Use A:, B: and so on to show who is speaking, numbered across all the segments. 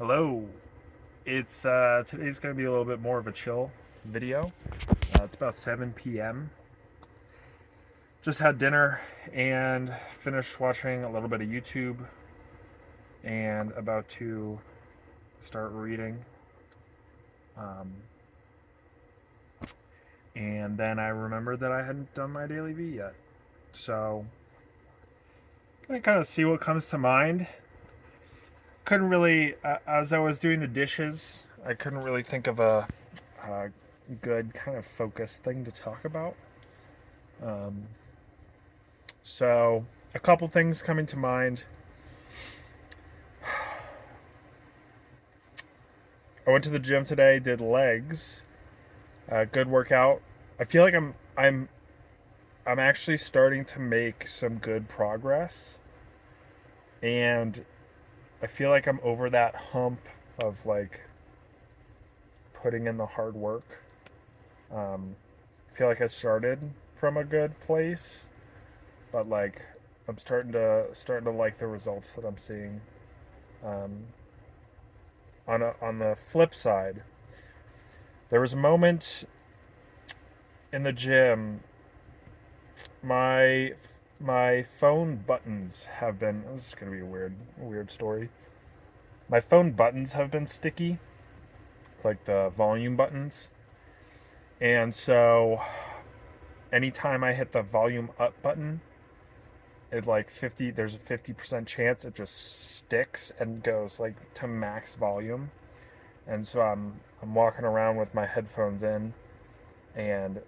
A: Hello. It's today's gonna be a little bit more of a chill video. It's about 7 p.m. Just had dinner and finished watching a little bit of YouTube and about to start reading. Um, and then I remembered that I hadn't done my daily V yet. So gonna kind of see what comes to mind. Couldn't really, as I was doing the dishes, I couldn't really think of a good kind of focused thing to talk about. Um, so, a couple things coming to mind. I went to the gym today, did legs, good workout. I feel like I'm actually starting to make some good progress, and I feel like I'm over that hump of like putting in the hard work. I feel like I started from a good place, but like I'm starting to like the results that I'm seeing. Um, on the flip side, there was a moment in the gym. My my phone buttons have been. This is gonna be a weird story. My phone buttons have been sticky, like the volume buttons, and so anytime I hit the volume up button, it like 50. There's a 50% chance it just sticks and goes like to max volume. And so I'm walking around with my headphones in, and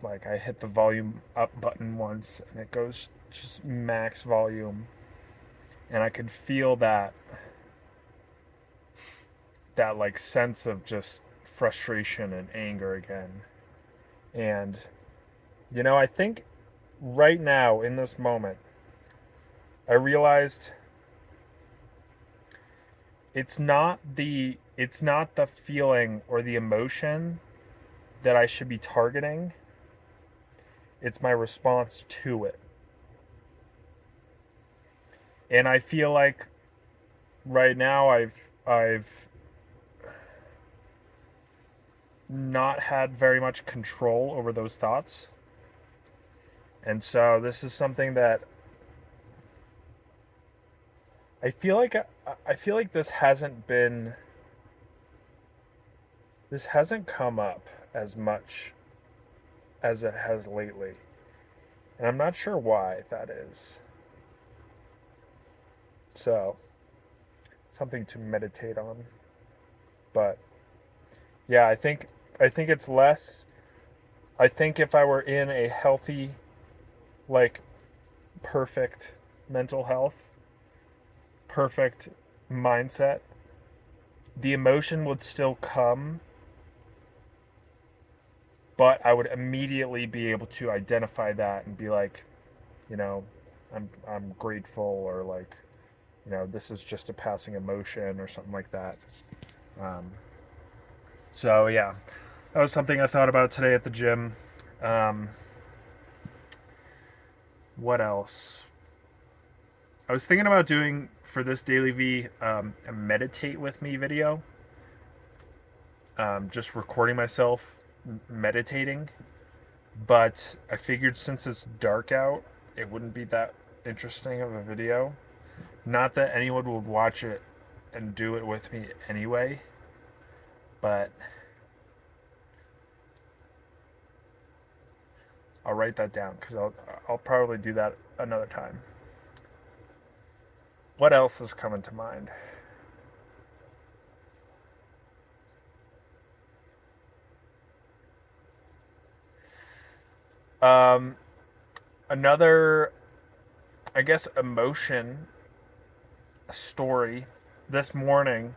A: like I hit the volume up button once and it goes just max volume, and I could feel that like sense of just frustration and anger again. And I think right now in this moment I realized it's not the feeling or the emotion that I should be targeting. It's my response to it. And I feel like right now I've not had very much control over those thoughts. And so this is something that I feel like this hasn't come up as much as it has lately. And I'm not sure why that is. So, something to meditate on. But yeah, I think it's less. I think if I were in a healthy, like perfect mental health, perfect mindset, the emotion would still come, but I would immediately be able to identify that and be like, you know, I'm grateful, or like, this is just a passing emotion or something like that. Um, so yeah, that was something I thought about today at the gym. Um, what else? I was thinking about doing for this daily V a meditate with me video. Just recording myself meditating, but I figured since it's dark out, it wouldn't be that interesting of a video. Not that anyone would watch it and do it with me anyway, but I'll write that down because I'll probably do that another time. What else is coming to mind? Um, Another, I guess, emotion story. This morning,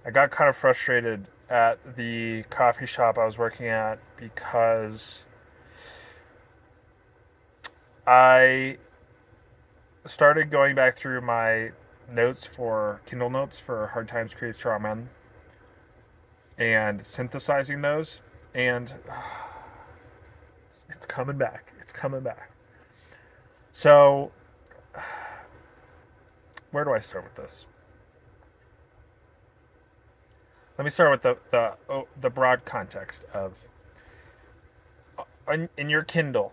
A: I got kind of frustrated at the coffee shop I was working at because I started going back through my notes for Kindle notes for Hard Times Create Strong Men and synthesizing those, and it's coming back. It's coming back. So, where do I start with this? let me start with the broad context of in your Kindle,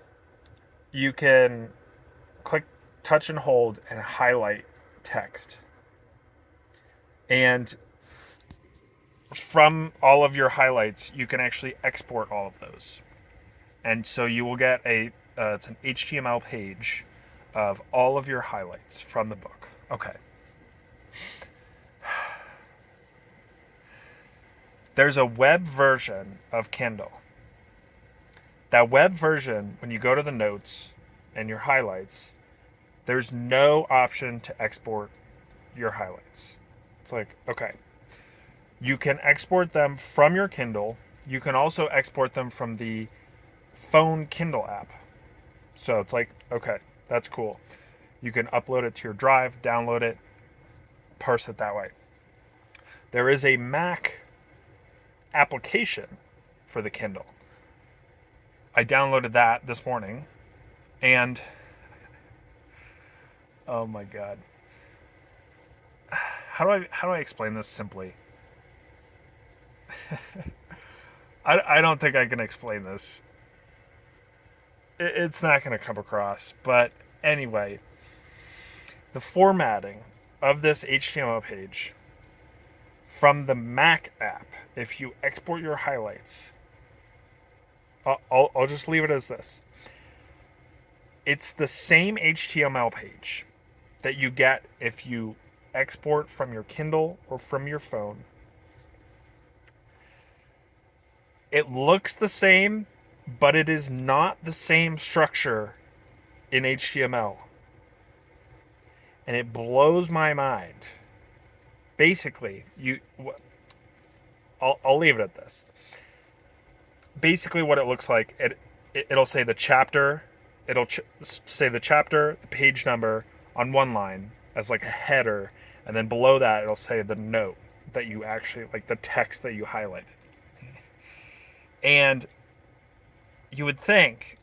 A: you can click, touch, and hold and highlight text. And from all of your highlights, you can actually export all of those. And so you will get it's an HTML page of all of your highlights from the book. Okay. There's a web version of Kindle. That web version, when you go to the notes and your highlights, there's no option to export your highlights. It's like, okay, you can export them from your Kindle. You can also export them from the phone Kindle app. So it's like, okay, that's cool. You can upload it to your drive, download it, parse it that way. There is a Mac application for the Kindle. I downloaded that this morning, and oh my god. How do I explain this simply? I don't think I can explain this. It's not going to come across. But anyway, the formatting of this HTML page from the Mac app, if you export your highlights, I'll just leave it as this. It's the same HTML page that you get if you export from your Kindle or from your phone. It looks the same, but it is not the same structure in HTML. And it blows my mind. Basically, I'll leave it at this. Basically, what it looks like, it'll say the chapter, say the chapter, the page number on one line as like a header, and then below that it'll say the note that you actually, like the text that you highlighted. And you would think,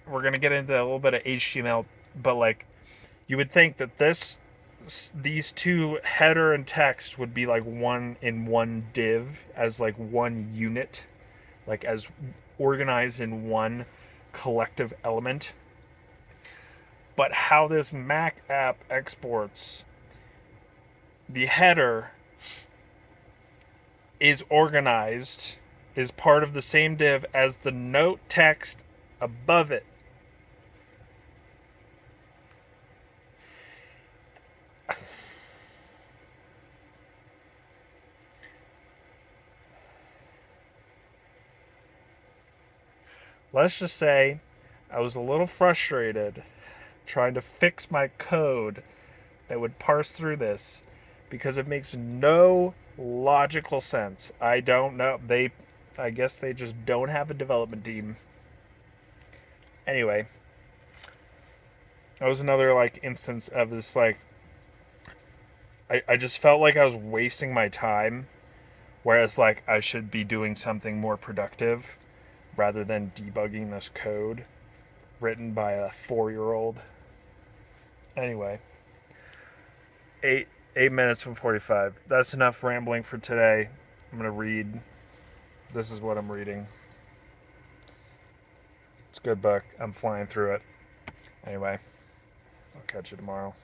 A: we're going to get into a little bit of HTML, but like you would think that these two, header and text, would be like one in one div, as like one unit, like as organized in one collective element. But how this Mac app exports, the header is organized, is part of the same div as the note text above it. Let's just say I was a little frustrated trying to fix my code that would parse through this because it makes no logical sense. I don't know. I guess they just don't have a development team. Anyway, that was another like instance of this like I just felt like I was wasting my time, whereas like I should be doing something more productive rather than debugging this code written by a 4-year-old. Anyway, 8 minutes and 45. That's enough rambling for today. I'm gonna read. This is what I'm reading. It's a good book. I'm flying through it. Anyway, I'll catch you tomorrow.